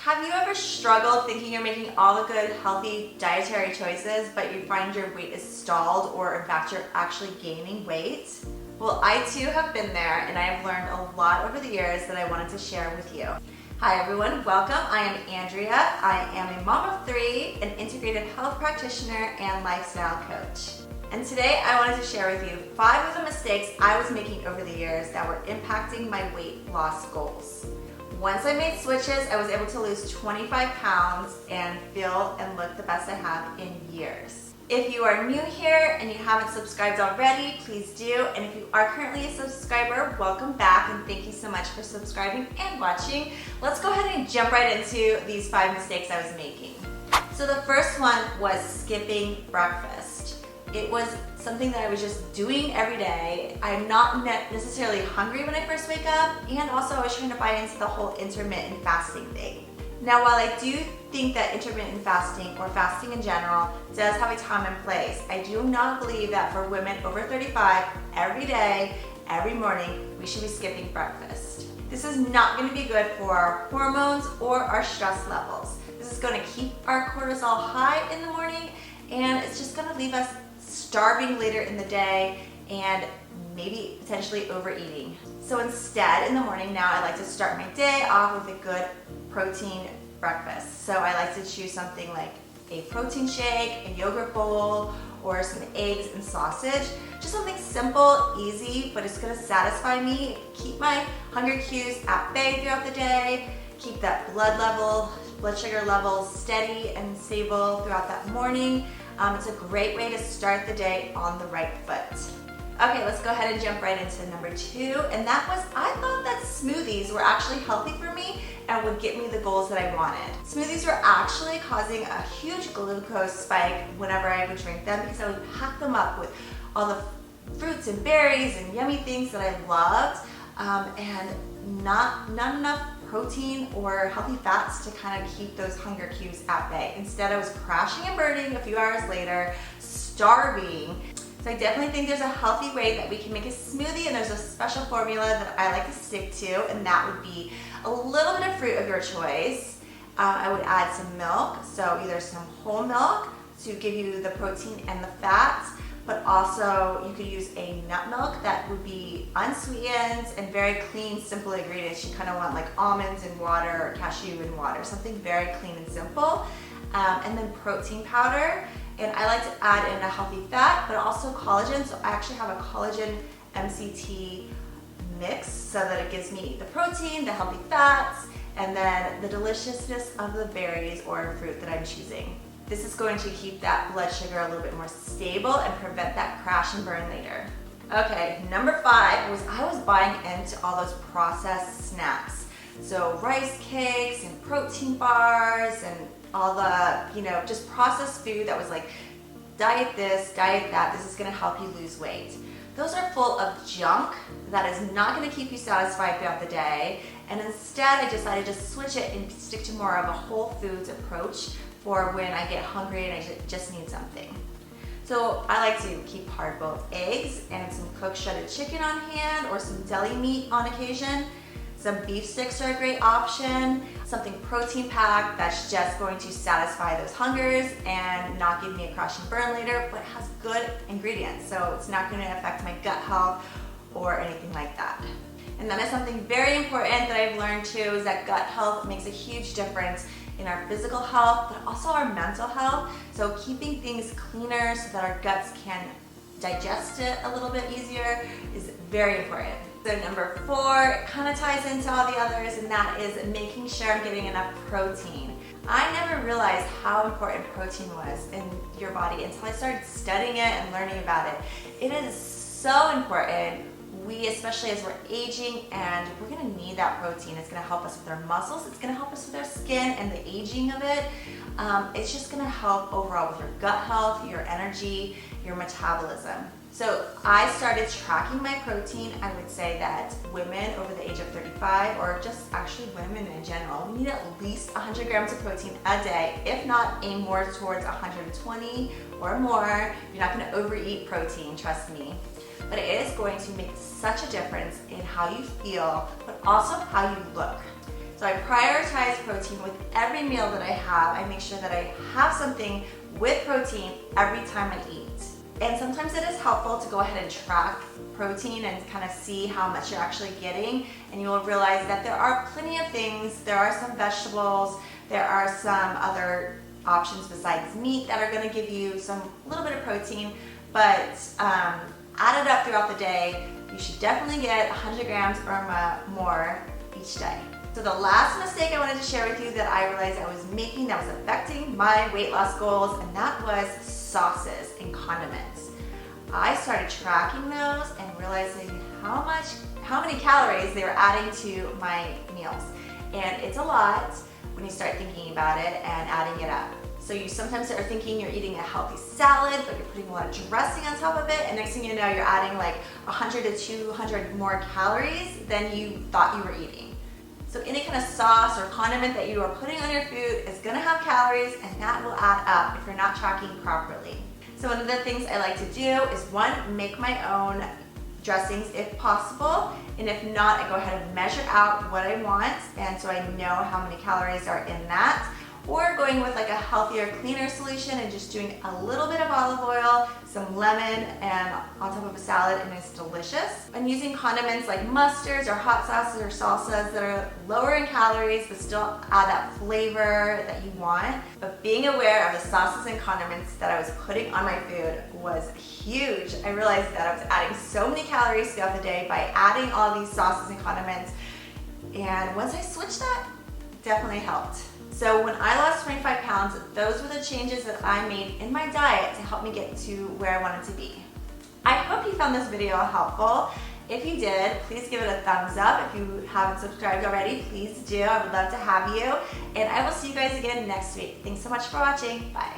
Have you ever struggled thinking you're making all the good, healthy dietary choices, but you find your weight is stalled or in fact you're actually gaining weight? Well, I too have been there and I have learned a lot over the years that I wanted to share with you. Hi everyone, welcome. I am Andrea. I am a mom of 3, an integrated health practitioner and lifestyle coach. And today I wanted to share with you 5 of the mistakes I was making over the years that were impacting my weight loss goals. Once I made switches, I was able to lose 25 pounds and feel and look the best I have in years. If you are new here and you haven't subscribed already, please do. And if you are currently a subscriber, welcome back and thank you so much for subscribing and watching. Let's go ahead and jump right into these 5 mistakes I was making. So the first one was skipping breakfast. It was something that I was just doing every day. I'm not necessarily hungry when I first wake up, and also I was trying to buy into the whole intermittent fasting thing. Now, while I do think that intermittent fasting or fasting in general does have a time and place, I do not believe that for women over 35, every day, every morning, we should be skipping breakfast. This is not going to be good for our hormones or our stress levels. This is going to keep our cortisol high in the morning, and it's just going to leave us starving later in the day and maybe potentially overeating. So instead, in the morning now, I like to start my day off with a good protein breakfast. So I like to choose something like a protein shake, a yogurt bowl, or some eggs and sausage. Just something simple, easy, but it's gonna satisfy me, keep my hunger cues at bay throughout the day, keep that blood sugar level steady and stable throughout that morning. It's a great way to start the day on the right foot. Okay, let's go ahead and jump right into number 2, and that was I thought that smoothies were actually healthy for me and would get me the goals that I wanted. Smoothies were actually causing a huge glucose spike whenever I would drink them because I would pack them up with all the fruits and berries and yummy things that I loved, and not enough protein or healthy fats to kind of keep those hunger cues at bay. Instead, I was crashing and burning a few hours later, starving. So I definitely think there's a healthy way that we can make a smoothie, and there's a special formula that I like to stick to, and that would be a little bit of fruit of your choice. I would add some milk, so either some whole milk to give you the protein and the fats, but also you could use a nut milk that would be unsweetened and very clean, simple ingredients. You kind of want like almonds and water or cashew and water, something very clean and simple. And then protein powder. And I like to add in a healthy fat, but also collagen. So I actually have a collagen MCT mix so that it gives me the protein, the healthy fats, and then the deliciousness of the berries or fruit that I'm choosing. This is going to keep that blood sugar a little bit more stable and prevent that crash and burn later. Okay, number 5 was I was buying into all those processed snacks. So rice cakes and protein bars and all the, just processed food that was like, diet this, diet that, this is gonna help you lose weight. Those are full of junk that is not gonna keep you satisfied throughout the day, and instead I decided to switch it and stick to more of a whole foods approach for when I get hungry and I just need something. So I like to keep hard-boiled eggs and some cooked shredded chicken on hand, or some deli meat on occasion. Some beef sticks are a great option, something protein packed that's just going to satisfy those hungers and not give me a crash and burn later, but has good ingredients, so it's not going to affect my gut health or anything like that. And that is something very important that I've learned too, is that gut health makes a huge difference in our physical health, but also our mental health. So keeping things cleaner so that our guts can digest it a little bit easier is very important. So number 4 kind of ties into all the others, and that is making sure I'm getting enough protein. I never realized how important protein was in your body until I started studying it and learning about it. It is so important. We, especially as we're aging, and we're gonna need that protein. It's gonna help us with our muscles, it's gonna help us with our skin and the aging of it. It's just gonna help overall with your gut health, your energy, your metabolism. So I started tracking my protein. I would say that women over the age of 35, or just actually women in general, we need at least 100 grams of protein a day. If not, aim more towards 120 or more. You're not gonna overeat protein, trust me. But it is going to make such a difference in how you feel, but also how you look. So I prioritize protein with every meal that I have. I make sure that I have something with protein every time I eat. And sometimes it is helpful to go ahead and track protein and kind of see how much you're actually getting, and you will realize that there are plenty of things. There are some vegetables, there are some other options besides meat that are going to give you some little bit of protein, but added up throughout the day, you should definitely get 100 grams or more each day. So the last mistake I wanted to share with you that I realized I was making that was affecting my weight loss goals, and that was sauces and condiments. I started tracking those and realizing how many calories they were adding to my meals. And it's a lot when you start thinking about it and adding it up. So you sometimes are thinking you're eating a healthy salad, but you're putting a lot of dressing on top of it, and next thing you know, you're adding like 100 to 200 more calories than you thought you were eating. So any kind of sauce or condiment that you are putting on your food is gonna have calories, and that will add up if you're not tracking properly. So one of the things I like to do is, one, make my own dressings if possible, and if not, I go ahead and measure out what I want, and so I know how many calories are in that. Or going with like a healthier, cleaner solution and just doing a little bit of olive oil, some lemon, and on top of a salad, and it's delicious. And using condiments like mustards or hot sauces or salsas that are lower in calories but still add that flavor that you want. But being aware of the sauces and condiments that I was putting on my food was huge. I realized that I was adding so many calories throughout the day by adding all these sauces and condiments. And once I switched that, it definitely helped. So when I lost 25 pounds, those were the changes that I made in my diet to help me get to where I wanted to be. I hope you found this video helpful. If you did, please give it a thumbs up. If you haven't subscribed already, please do. I would love to have you. And I will see you guys again next week. Thanks so much for watching. Bye.